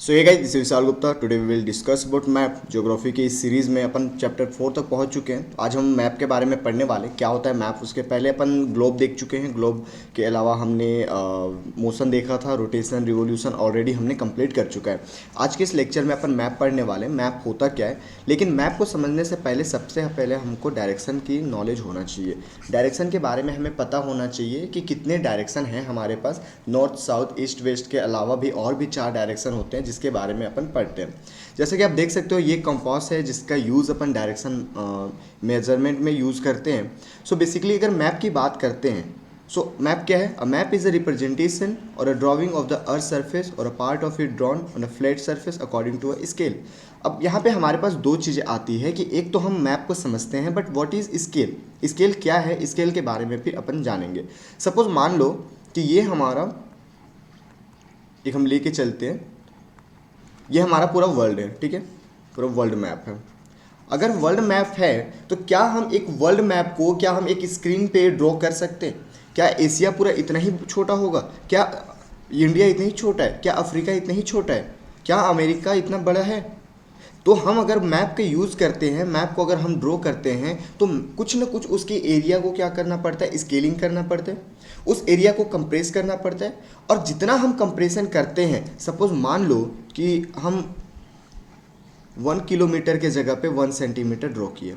सो ये guys, this is Vishal Gupta. Today we will discuss about map. Geography की इस series में अपन चैप्टर 4 तक पहुंच चुके हैं। आज हम मैप के बारे में पढ़ने वाले, क्या होता है मैप। उसके पहले अपन ग्लोब देख चुके हैं। ग्लोब के अलावा हमने मोशन देखा था, रोटेशन, रिवोल्यूशन ऑलरेडी हमने कंप्लीट कर चुका है। आज के इस लेक्चर में अपन मैप पढ़ने वाले हैं, मैप होता क्या है। लेकिन मैप को समझने से पहले सबसे पहले हमको डायरेक्शन की नॉलेज होना चाहिए। डायरेक्शन के बारे में हमें पता होना चाहिए कि कितने डायरेक्शन हैं हमारे पास। नॉर्थ, साउथ, ईस्ट, वेस्ट के अलावा भी और भी 4 डायरेक्शन होते हैं जिसके बारे में अपन पढ़ते हैं। जैसे कि आप देख सकते हो, ये कंपास है जिसका यूज़ अपन डायरेक्शन मेजरमेंट में यूज़ करते हैं। सो बेसिकली अगर मैप की बात करते हैं, सो मैप क्या है? A map is a representation और a drawing of the earth surface और a part of it drawn on a flat surface according to a scale. अब यहाँ पे हमारे पास दो चीज़ें आती है कि एक तो हम मैप को समझते हैं, but what is scale. Scale क्या है, स्केल के बारे में फिर अपन जानेंगे। सपोज मान लो कि ये हमारा एक हम लेके चलते हैं, ये हमारा पूरा वर्ल्ड है, ठीक है, पूरा वर्ल्ड मैप है। अगर वर्ल्ड मैप है तो क्या हम एक वर्ल्ड मैप को, क्या हम एक स्क्रीन पे ड्रॉ कर सकते हैं? क्या एशिया पूरा इतना ही छोटा होगा? क्या इंडिया इतना ही छोटा है? क्या अफ्रीका इतना ही छोटा है? क्या अमेरिका इतना बड़ा है? तो हम अगर मैप के यूज़ करते हैं, मैप को अगर हम ड्रॉ करते हैं, तो कुछ ना कुछ उसके एरिया को क्या करना पड़ता है? स्केलिंग करना पड़ता है, उस एरिया को कंप्रेस करना पड़ता है। और जितना हम कंप्रेशन करते हैं, सपोज मान लो कि हम 1 किलोमीटर के जगह पे 1 सेंटीमीटर ड्रॉ किए।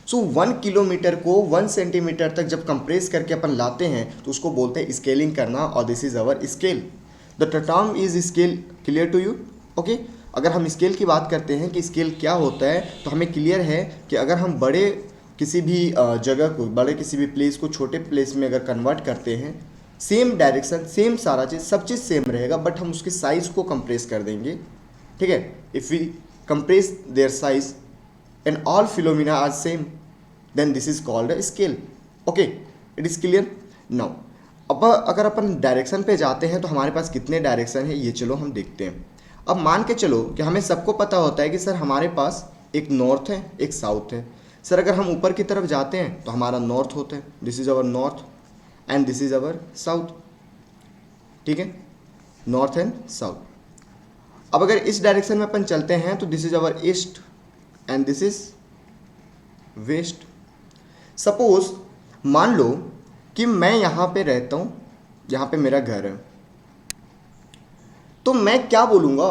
सो 1 किलोमीटर को 1 सेंटीमीटर तक जब कंप्रेस करके अपन लाते हैं तो उसको बोलते हैं स्केलिंग करना, और this is our scale. The term is scale. Clear to you? Okay. अगर हम स्केल की बात करते हैं कि स्केल क्या होता है, तो हमें क्लियर है कि अगर हम बड़े किसी भी जगह को, बड़े किसी भी प्लेस को छोटे प्लेस में अगर कन्वर्ट करते हैं, सेम डायरेक्शन, सेम सारा चीज़, सब चीज़ सेम रहेगा, बट हम उसकी साइज़ को कंप्रेस कर देंगे। ठीक है? If we compress their size and all phenomena are same, then this is called a scale. Okay, it is clear now. अब अगर अपन डायरेक्शन पे जाते हैं तो हमारे पास कितने डायरेक्शन है ये चलो हम देखते हैं। अब मान के चलो कि हमें सबको पता होता है कि सर हमारे पास एक नॉर्थ है, एक साउथ है। सर अगर हम ऊपर की तरफ जाते हैं तो हमारा नॉर्थ होता है, this is our north, and this is our south. ठीक है, नॉर्थ एंड साउथ। अब अगर इस डायरेक्शन में अपन चलते हैं तो this is our east and this is west. Suppose मान लो कि मैं यहाँ पे रहता हूँ, यहाँ पे मेरा घर है, तो मैं क्या बोलूँगा?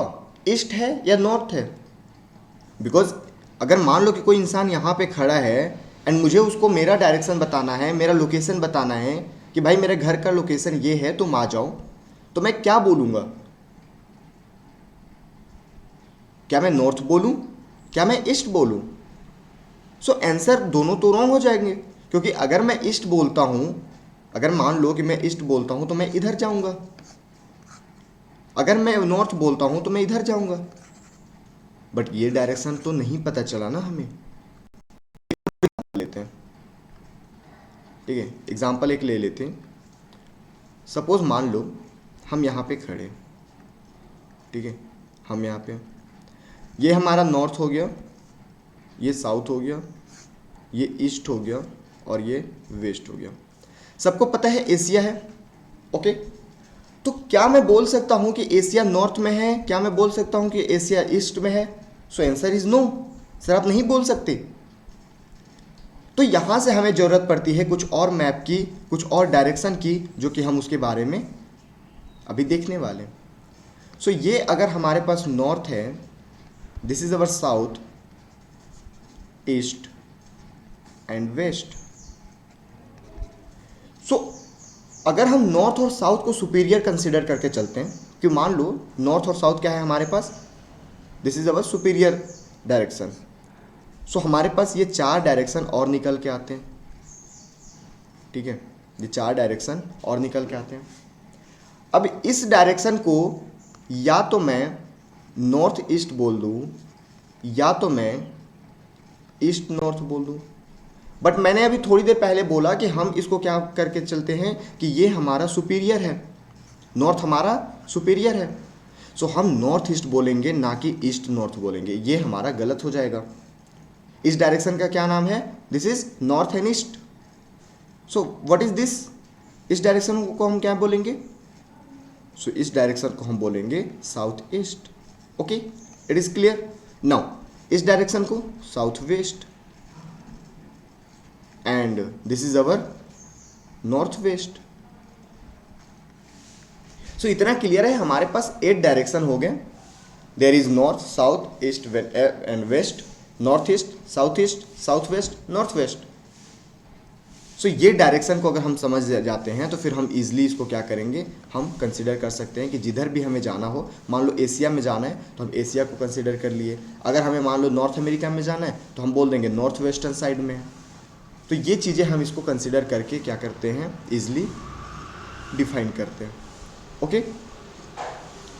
ईस्ट है या नॉर्थ है? बिकॉज अगर मान लो कि कोई इंसान यहाँ पे खड़ा है एंड मुझे उसको मेरा डायरेक्शन बताना है, मेरा लोकेशन बताना है कि भाई मेरे घर का लोकेशन ये है, तुम आ जाओ, तो मैं क्या बोलूँगा? क्या मैं नॉर्थ बोलूँ? क्या मैं ईस्ट बोलूँ? सो आंसर दोनों तो रॉन्ग हो जाएंगे, क्योंकि अगर मैं ईस्ट बोलता हूँ, अगर मान लो कि मैं ईस्ट बोलता हूँ तो मैं इधर जाऊँगा, अगर मैं नॉर्थ बोलता हूँ तो मैं इधर जाऊँगा। बट ये डायरेक्शन तो नहीं पता चला ना हमें। लेते हैं, ठीक है, एग्जाम्पल एक ले लेते हैं। सपोज मान लो हम यहाँ पे खड़े हैं, ठीक है, हम यहाँ पे, ये हमारा नॉर्थ हो गया, ये साउथ हो गया, ये ईस्ट हो गया, और ये वेस्ट हो गया। सबको पता है एशिया है। ओके, तो क्या मैं बोल सकता हूं कि एशिया नॉर्थ में है? क्या मैं बोल सकता हूं कि एशिया ईस्ट में है? So answer is no. Sir आप नहीं बोल सकते। तो यहां से हमें जरूरत पड़ती है कुछ और मैप की, कुछ और डायरेक्शन की, जो कि हम उसके बारे में अभी देखने वाले हैं। सो ये अगर हमारे पास नॉर्थ है, this is our south, east and west. So अगर हम नॉर्थ और साउथ को सुपीरियर कंसिडर करके चलते हैं, कि मान लो नॉर्थ और साउथ क्या है हमारे पास, this is our superior direction. So हमारे पास ये 4 डायरेक्शन और निकल के आते हैं। ठीक है, ये 4 डायरेक्शन और निकल के आते हैं। अब इस डायरेक्शन को या तो मैं नॉर्थ ईस्ट बोल दूँ, या तो मैं ईस्ट नॉर्थ बोल दूँ। बट मैंने अभी थोड़ी देर पहले बोला कि हम इसको क्या करके चलते हैं कि ये हमारा सुपीरियर है, नॉर्थ हमारा सुपीरियर है। सो हम नॉर्थ ईस्ट बोलेंगे, ना कि ईस्ट नॉर्थ बोलेंगे। ये हमारा गलत हो जाएगा। इस डायरेक्शन का क्या नाम है? This is north and east. So what is this? इस डायरेक्शन को हम क्या बोलेंगे? सो इस डायरेक्शन को हम बोलेंगे south east. Okay, it is clear now. इस डायरेक्शन को south west and this is our north west. So इतना क्लियर है, हमारे पास 8 डायरेक्शन हो गए। There is north, south, east and west, north east, south west, north west. So ये direction को अगर हम समझ जाते हैं तो फिर हम इजीली इसको क्या करेंगे, हम कंसीडर कर सकते हैं कि जिधर भी हमें जाना हो, मान लो एशिया में जाना है तो हम एशिया को कंसीडर कर लिए, अगर हमें मान लो नॉर्थ अमेरिका में जाना है तो हम बोल देंगे नॉर्थ वेस्टर्न साइड में है। तो ये चीज़ें हम इसको कंसीडर करके क्या करते हैं, ईजिली डिफाइन करते हैं। ओके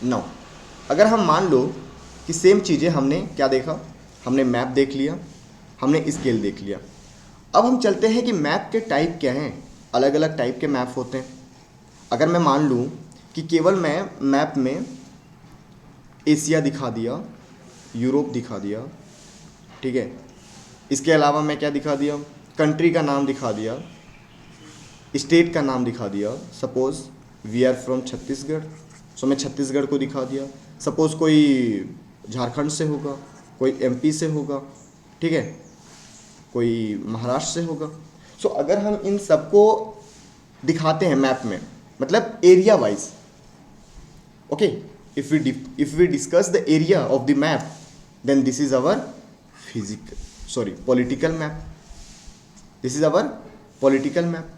नाउ अगर हम मान लो कि सेम चीज़ें हमने क्या देखा, हमने मैप देख लिया, हमने स्केल देख लिया, अब हम चलते हैं कि मैप के टाइप क्या हैं। अलग अलग टाइप के मैप होते हैं। अगर मैं मान लूँ कि केवल मैं मैप में एशिया दिखा दिया, यूरोप दिखा दिया, ठीक है, इसके अलावा मैं क्या दिखा दिया, कंट्री का नाम दिखा दिया, स्टेट का नाम दिखा दिया, suppose we are from Chhattisgarh, so मैं छत्तीसगढ़ को दिखा दिया। सपोज़ कोई झारखंड से होगा, कोई एमपी से होगा, ठीक है, कोई महाराष्ट्र से होगा। सो अगर हम इन सबको दिखाते हैं मैप में, मतलब area wise, okay, if we discuss the area of the map, then this is our political map, this is our political map.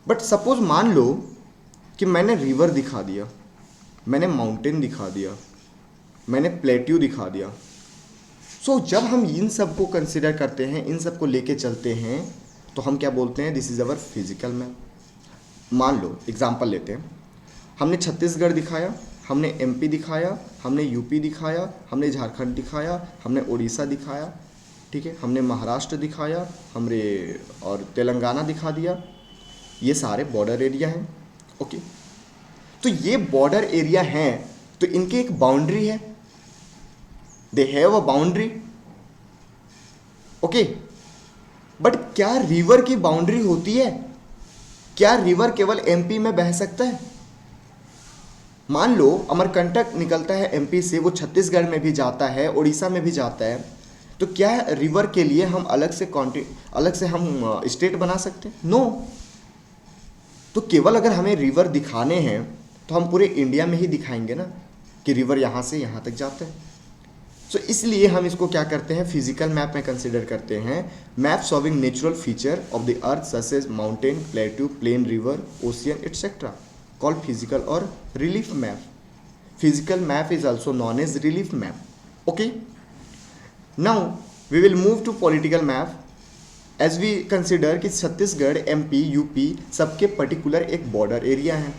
But suppose मान लो कि मैंने रिवर दिखा दिया, मैंने माउंटेन दिखा दिया, मैंने प्लेट्यू दिखा दिया। सो जब हम इन सब को कंसिडर करते हैं, इन सब को लेके चलते हैं, तो हम क्या बोलते हैं, this is our physical map. मान लो एग्जांपल लेते हैं, हमने छत्तीसगढ़ दिखाया, हमने एमपी दिखाया, हमने यूपी दिखाया, हमने झारखंड दिखाया, हमने उड़ीसा दिखाया, ठीक है, हमने महाराष्ट्र दिखाया, हमने और तेलंगाना दिखा दिया। ये सारे बॉर्डर एरिया हैं। ओके, तो ये बॉर्डर एरिया हैं, तो इनकी एक बाउंड्री है, they have a boundary. Okay, but क्या रिवर की बाउंड्री होती है? क्या रिवर केवल एमपी में बह सकता है? मान लो अमरकंटक निकलता है एमपी से, वो छत्तीसगढ़ में भी जाता है, उड़ीसा में भी जाता है, तो क्या रिवर के लिए हम अलग से हम स्टेट बना सकते हैं? नो। तो केवल अगर हमें रिवर दिखाने हैं तो हम पूरे इंडिया में ही दिखाएंगे ना कि रिवर यहाँ से यहाँ तक जाता है। सो इसलिए हम इसको क्या करते हैं, फिजिकल मैप में कंसिडर करते हैं। Map showing natural feature of the earth such as mountain, plateau, plain, river, ocean etcetera, called physical और relief map. Physical map is also known as relief map. Okay, now we will move to political map. As we consider कि Chhattisgarh, MP, UP सबके particular एक border area है।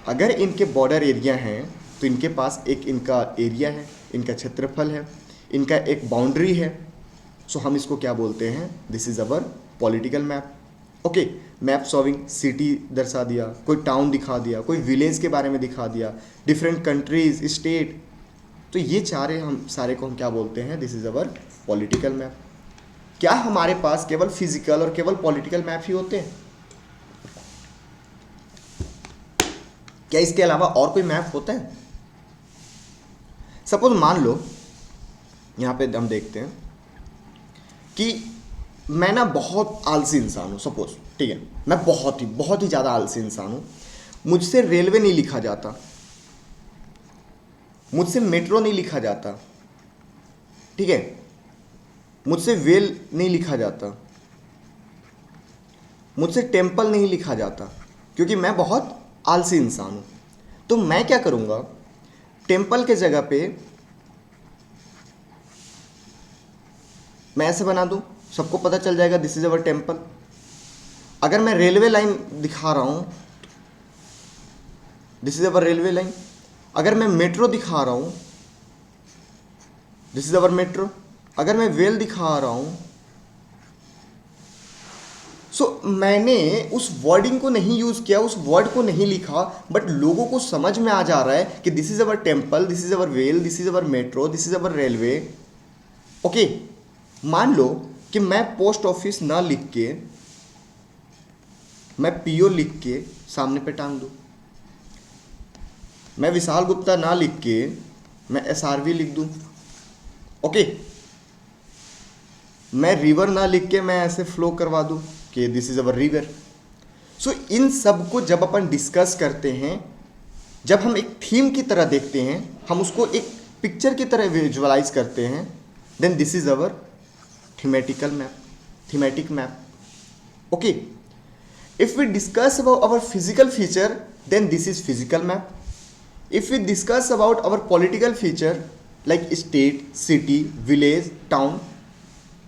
अगर इनके border area हैं तो इनके पास एक इनका एरिया है, इनका क्षेत्रफल है, इनका एक बाउंड्री है। सो हम इसको क्या बोलते हैं, this is our political map. Okay, map showing city दर्शा दिया, कोई टाउन दिखा दिया, कोई विलेज के बारे में दिखा दिया, डिफरेंट कंट्रीज, स्टेट, तो ये सारे को हम क्या बोलते हैं, this is our political map. क्या हमारे पास केवल फिजिकल और केवल पॉलिटिकल मैप ही होते हैं? क्या इसके अलावा और कोई मैप होता है? सपोज मान लो यहां पे हम देखते हैं कि मैं ना बहुत आलसी इंसान हूं, सपोज, ठीक है, मैं बहुत ही ज़्यादा आलसी इंसान हूं, मुझसे रेलवे नहीं लिखा जाता, मुझसे मेट्रो नहीं लिखा जाता, ठीक है, मुझसे वेल नहीं लिखा जाता, मुझसे टेम्पल नहीं लिखा जाता, क्योंकि मैं बहुत आलसी इंसान हूं। तो मैं क्या करूंगा, टेम्पल के जगह पे मैं ऐसे बना दूं, सबको पता चल जाएगा दिस इज अवर टेम्पल। अगर मैं रेलवे लाइन दिखा रहा हूं, this is our railway line. अगर मैं मेट्रो दिखा रहा हूं, दिस इज अवर मेट्रो। अगर मैं वेल दिखा रहा हूं, मैंने उस वर्डिंग को नहीं यूज किया, उस वर्ड को नहीं लिखा, बट लोगों को समझ में आ जा रहा है कि this is our temple, this is our well, this is our metro, this is our railway. Okay, मान लो कि मैं पोस्ट ऑफिस ना लिख के, मैं पीओ लिख के सामने पे टांग दूं, मैं विशाल गुप्ता ना लिख के मैं SRV लिख दूं, ओके। मैं रिवर ना लिख के मैं ऐसे फ्लो करवा दूं कि दिस इज अवर रिवर। सो इन सब को जब अपन डिस्कस करते हैं, जब हम एक थीम की तरह देखते हैं, हम उसको एक पिक्चर की तरह विजुअलाइज करते हैं, then this is our thematical map, thematic map, okay. If we discuss about our physical feature, then this is physical map. If we discuss about our political feature like state, city, village, town,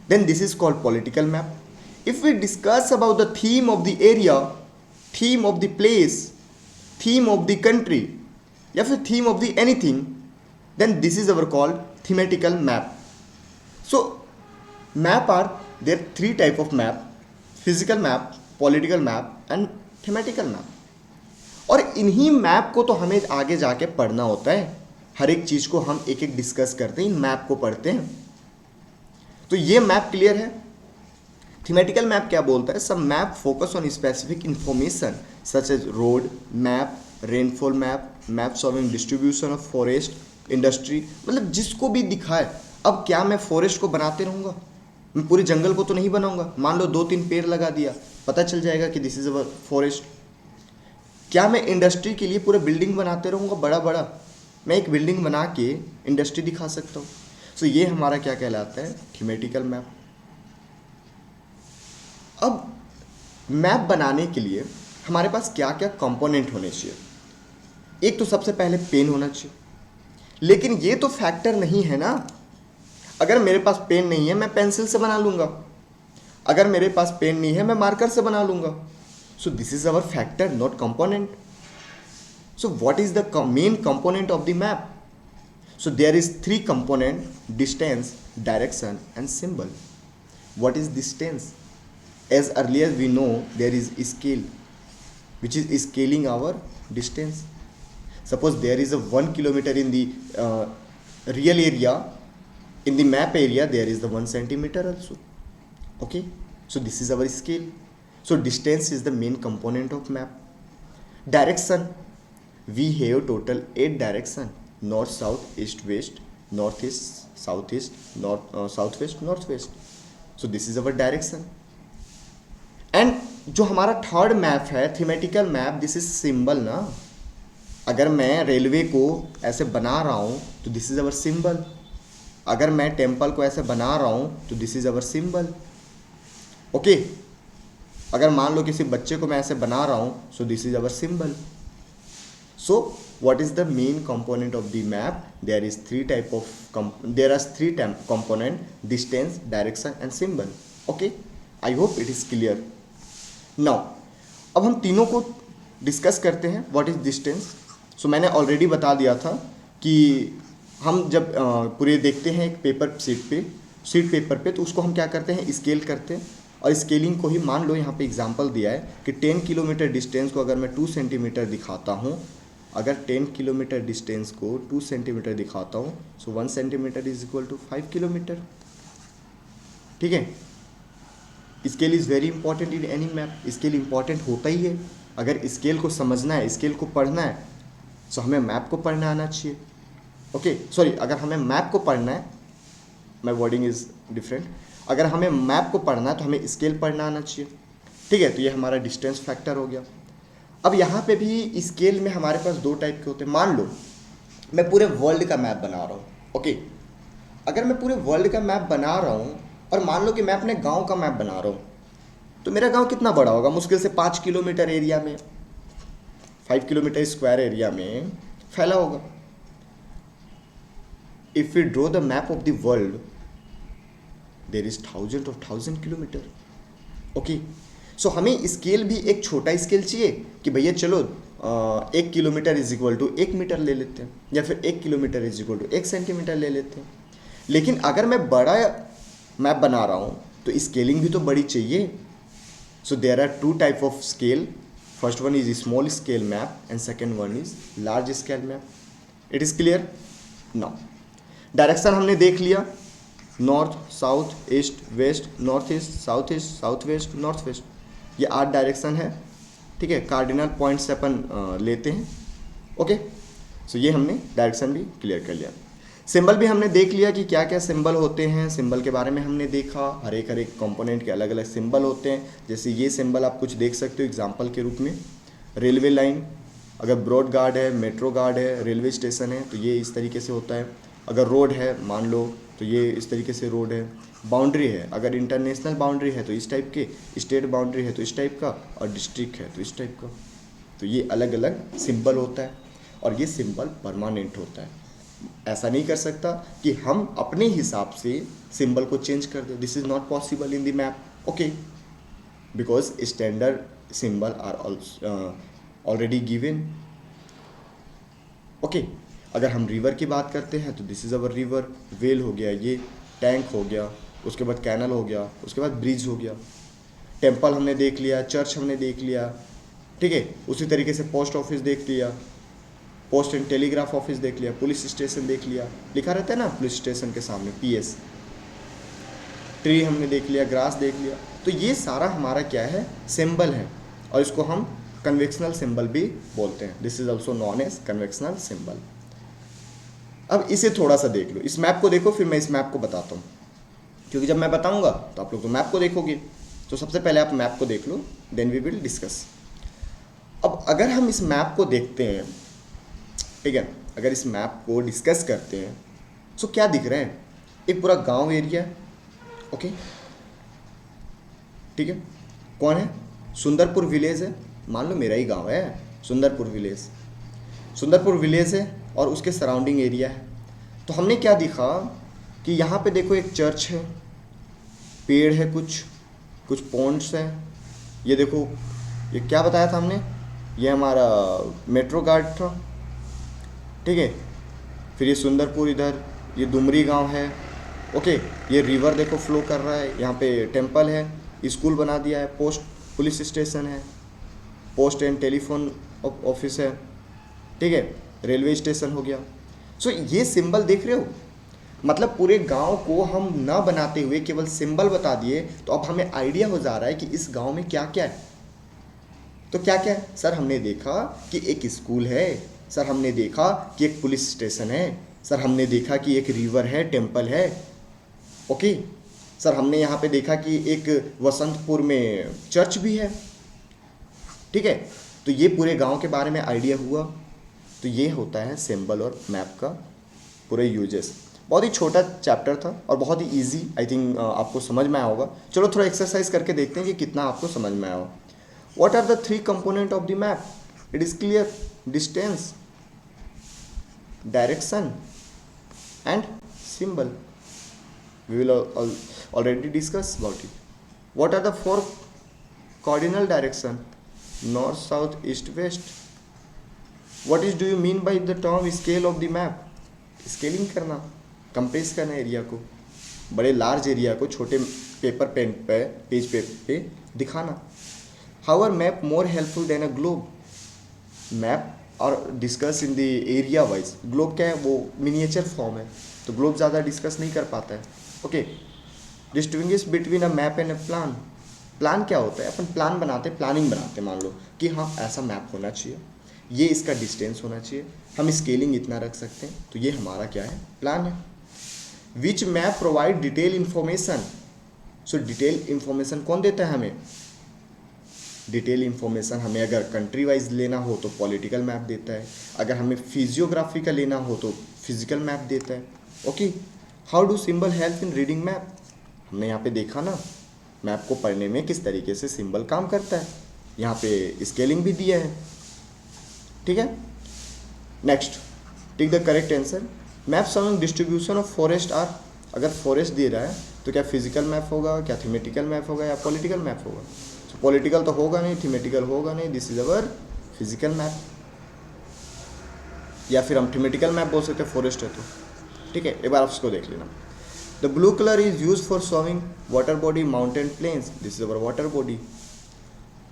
then this is called political map. If we discuss about the theme of the area, theme of the place, theme of the country, या फिर theme of the anything, then this is our called thematical map. So map are there three type of map: physical map, political map and thematical map. और इन्हीं map को तो हमें आगे जाके पढ़ना होता है, हर एक चीज़ को हम एक एक डिस्कस करते हैं, इन मैप को पढ़ते हैं। तो ये मैप क्लियर है। थीमेटिकल मैप क्या बोलता है? सब map focus on specific information such as road map, rainfall map, map showing distribution of forest, industry, मतलब जिसको भी दिखाए। अब क्या मैं फॉरेस्ट को बनाते रहूँगा? मैं पूरे जंगल को तो नहीं बनाऊंगा। मान लो 2-3 पेड़ लगा दिया, पता चल जाएगा कि दिस इज अवर फॉरेस्ट। क्या मैं इंडस्ट्री के लिए पूरा बिल्डिंग बनाते रहूँगा बड़ा बड़ा? मैं एक बिल्डिंग बना के इंडस्ट्री दिखा सकता हूँ। सो ये हमारा क्या कहलाता है? Thematical map. अब मैप बनाने के लिए हमारे पास क्या क्या कंपोनेंट होने चाहिए? एक तो सबसे पहले पेन होना चाहिए, लेकिन ये तो फैक्टर नहीं है ना। अगर मेरे पास पेन नहीं है, मैं पेंसिल से बना लूँगा। अगर मेरे पास पेन नहीं है, मैं मार्कर से बना लूँगा। So this is our factor, not component. So what is the main component of the map? So there is 3 component: distance, direction and symbol. What is distance? As earlier we know, there is scale, which is scaling our distance. Suppose there is a 1 kilometer in the real area, in the map area there is the 1 centimeter also. Okay, so this is our scale. So distance is the main component of map. Direction, we have total 8 direction: north, south, east, west, northeast, southeast, southwest, northwest. So this is our direction. And जो हमारा third map है, thematical map, this is symbol ना। अगर मैं railway को ऐसे बना रहा हूँ तो दिस इज अवर सिंबल। अगर मैं टेम्पल को ऐसे बना रहा हूँ तो this is our symbol. Okay, अगर मान लो किसी बच्चे को मैं ऐसे बना रहा हूँ, so this is our symbol. So what is the main component of the map? There is 3 type of there are 3 component: distance, direction and symbol. Okay, I hope it is clear now. अब हम तीनों को discuss करते हैं। What is distance? सो मैंने already बता दिया था कि हम जब पूरे देखते हैं एक पेपर शीट पेपर पे, तो उसको हम क्या करते हैं? स्केल करते हैं। और स्केलिंग को ही मान लो यहाँ पे एग्जांपल दिया है कि 10 किलोमीटर डिस्टेंस को अगर मैं 2 सेंटीमीटर दिखाता हूँ, अगर 10 किलोमीटर डिस्टेंस को 2 सेंटीमीटर दिखाता हूँ, so 1 centimetre is equal to 5 kilometre. ठीक है, scale is very important in any map. Scale important होता ही है। अगर स्केल को समझना है, स्केल को पढ़ना है, तो हमें मैप को पढ़ना आना चाहिए। ओके, सॉरी, अगर हमें मैप को पढ़ना है, माई वर्डिंग इज़ डिफरेंट। अगर हमें मैप को पढ़ना है तो हमें स्केल पढ़ना आना चाहिए। ठीक है, तो ये हमारा डिस्टेंस फैक्टर हो गया। अब यहाँ पे भी स्केल में हमारे पास 2 टाइप के होते हैं। मान लो मैं पूरे वर्ल्ड का मैप बना रहा हूँ। ओके, अगर मैं पूरे वर्ल्ड का मैप बना रहा हूँ और मान लो कि मैं अपने गांव का मैप बना रहा हूँ, तो मेरा गांव कितना बड़ा होगा? मुश्किल से 5 किलोमीटर एरिया में, 5 किलोमीटर स्क्वायर एरिया में फैला होगा। If we draw the map of the world, there is thousand of thousand kilometre. Okay, so हमें स्केल भी एक छोटा स्केल चाहिए कि भैया चलो 1 kilometre is equal to 1 metre ले लेते हैं, या फिर 1 kilometre is equal to 1 centimetre ले लेते हैं। लेकिन अगर मैं बड़ा मैप बना रहा हूँ तो स्केलिंग भी तो बड़ी चाहिए। So there are 2 type of scale. First one is small scale map and second one is large scale map. It is clear now. Direction हमने देख लिया, north, south, east, west, north east, south west, north west, ये 8 direction है। ठीक है, cardinal point से अपन लेते हैं। ओके, सो ये हमने डायरेक्शन भी क्लियर कर लिया। सिंबल भी हमने देख लिया कि क्या क्या सिंबल होते हैं, सिंबल के बारे में हमने देखा, हर एक कंपोनेंट के अलग अलग सिंबल होते हैं। जैसे ये सिंबल आप कुछ देख सकते हो एग्जांपल के रूप में, रेलवे लाइन, अगर ब्रॉड गार्ड है, मेट्रो गार्ड है, रेलवे स्टेशन है तो ये इस तरीके से होता है। अगर रोड है मान लो तो ये इस तरीके से रोड है। बाउंड्री है, अगर इंटरनेशनल बाउंड्री है तो इस टाइप के, स्टेट बाउंड्री है तो इस टाइप का, और डिस्ट्रिक्ट है तो इस टाइप का। तो ये अलग अलग सिंबल होता है और ये सिंबल परमानेंट होता है। ऐसा नहीं कर सकता कि हम अपने हिसाब से सिंबल को चेंज कर दें। This is not possible in the map, okay, because standard symbol are already given, okay. अगर हम रिवर की बात करते हैं तो this is our river, well हो गया, ये टैंक हो गया, उसके बाद कैनल हो गया, उसके बाद ब्रिज हो गया। टेम्पल हमने देख लिया, चर्च हमने देख लिया, ठीक है। उसी तरीके से पोस्ट ऑफिस देख लिया, पोस्ट एंड टेलीग्राफ ऑफिस देख लिया, पुलिस स्टेशन देख लिया, लिखा रहता है ना पुलिस स्टेशन के सामने PS। ट्री हमने देख लिया, ग्रास देख लिया। तो ये सारा हमारा क्या है, सिंबल है, और इसको हम कन्वेक्शनल सिंबल भी बोलते हैं। This is also known as conventional symbol. अब इसे थोड़ा सा देख लो, इस मैप को देखो, फिर मैं इस मैप को बताता हूँ, क्योंकि जब मैं बताऊँगा तो आप लोग तो मैप को देखोगे। तो सबसे पहले आप मैप को देख लो, देन वी विल डिस्कस। अब अगर हम इस मैप को देखते हैं, ठीक है, अगर इस मैप को डिस्कस करते हैं तो क्या दिख रहा है, एक पूरा गांव एरिया है, ओके, ठीक है। कौन है, सुंदरपुर विलेज है, मान लो मेरा ही गांव है सुंदरपुर विलेज। सुंदरपुर विलेज है और उसके सराउंडिंग एरिया है। तो हमने क्या दिखा कि यहाँ पे देखो एक चर्च है, पेड़ है, कुछ पॉन्ड्स हैं, ये देखो, ये क्या बताया था हमने, ये हमारा मेट्रो गार्ड था, ठीक है। फिर ये सुंदरपुर, इधर ये डुमरी गांव है, ओके। ये रिवर देखो फ्लो कर रहा है, यहाँ पे टेंपल है, स्कूल बना दिया है, पोस्ट पुलिस स्टेशन है, पोस्ट एंड टेलीफोन ऑफिस है, ठीक है, रेलवे स्टेशन हो गया। सो ये सिंबल देख रहे हो, मतलब पूरे गांव को हम ना बनाते हुए केवल सिंबल बता दिए, तो अब हमें आइडिया हो जा रहा है कि इस गांव में क्या क्या है। तो क्या क्या है सर, हमने देखा कि एक स्कूल है, सर हमने देखा कि एक पुलिस स्टेशन है, सर हमने देखा कि एक रिवर है, टेंपल है, ओके। सर हमने यहाँ पे देखा कि एक वसंतपुर में चर्च भी है, ठीक है। तो ये पूरे गांव के बारे में आइडिया हुआ। तो ये होता है सिंबल और मैप का पूरे यूजेस। बहुत ही छोटा चैप्टर था और बहुत ही इजी, आई थिंक आपको समझ में आया होगा। चलो थोड़ा एक्सरसाइज करके देखते हैं कि कितना आपको समझ में आया हो। What are the 3 component of the map? It is clear, distance, direction and symbol. We will already discuss about it. What are the 4 cardinal direction? North, south, east, west. What do you mean by the term scale of the map? Scaling करना, compress करना area को, बड़े large area को छोटे paper pen पे page पे दिखाना। How are map more helpful than a globe? Map और discuss in the area wise, globe क्या है, वो मिनिएचर फॉर्म है, तो ग्लोब ज़्यादा डिस्कस नहीं कर पाता है, okay. Distinguish between a map and a plan. Plan क्या होता है, अपन प्लान बनाते, प्लानिंग बनाते, मान लो कि हाँ ऐसा मैप होना चाहिए, ये इसका डिस्टेंस होना चाहिए, हम स्केलिंग इतना रख सकते हैं, तो ये हमारा क्या है, प्लान है। Which map provide detail information? So detail information कौन देता है हमें? डिटेल इन्फॉर्मेशन हमें अगर कंट्री वाइज लेना हो तो पॉलिटिकल मैप देता है, अगर हमें फिजियोग्राफी का लेना हो तो फिजिकल मैप देता है, okay. How do symbol help in reading map? हमने यहाँ पे देखा ना मैप को पढ़ने में किस तरीके से सिंबल काम करता है, यहाँ पे स्केलिंग भी दिया है, ठीक है। Next, take the correct answer. Map showing distribution of forest are. अगर फॉरेस्ट दे रहा है तो क्या फिजिकल मैप होगा, क्या थीमेटिकल मैप होगा, या पॉलिटिकल मैप होगा? पॉलिटिकल तो होगा नहीं, थीमेटिकल होगा नहीं, this is our physical map, या फिर हम थीमेटिकल मैप बोल सकते हैं फॉरेस्ट है तो, ठीक है। एक बार आप उसको देख लेना। The blue colour is use for showing water body, mountain, plains, this is our water body.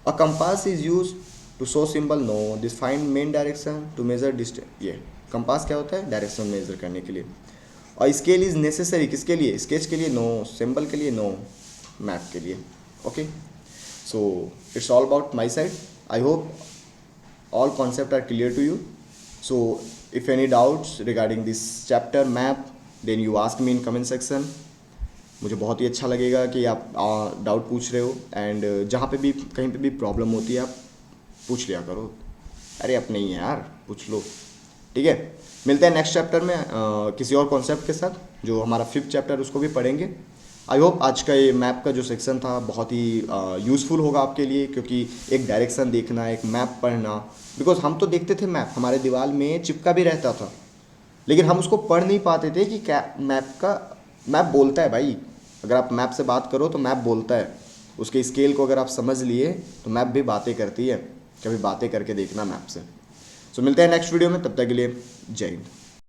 A compass is use to show symbol, no. This find main direction to measure distance, ये compass क्या होता है, direction measure करने के लिए। और scale is necessary, किसके लिए, स्केच के लिए, नो। सिंबल के लिए, नो। मैप के लिए, okay. So it's all about my side. I hope all concepts are clear to you. So if any doubts regarding this chapter map then you ask me in comment section. मुझे बहुत ही अच्छा लगेगा कि आप doubt पूछ रहे हो, and जहाँ पे भी कहीं पे भी प्रॉब्लम होती है आप पूछ लिया करो। अरे अब नहीं है यार, पूछ लो। ठीक है, मिलते हैं नेक्स्ट चैप्टर में किसी और कॉन्सेप्ट के साथ। जो हमारा 5th चैप्टर उसको भी पढ़ेंगे। आई होप आज का ये मैप का जो सेक्शन था बहुत ही यूज़फुल होगा आपके लिए, क्योंकि एक डायरेक्शन देखना, एक मैप पढ़ना, बिकॉज हम तो देखते थे मैप हमारे दीवार में चिपका भी रहता था, लेकिन हम उसको पढ़ नहीं पाते थे कि क्या मैप बोलता है भाई। अगर आप मैप से बात करो तो मैप बोलता है, उसके स्केल को अगर आप समझ लिए तो मैप भी बातें करती है। कभी बातें करके देखना मैप से। सो मिलते हैं नेक्स्ट वीडियो में, तब तक के लिए जय हिंद।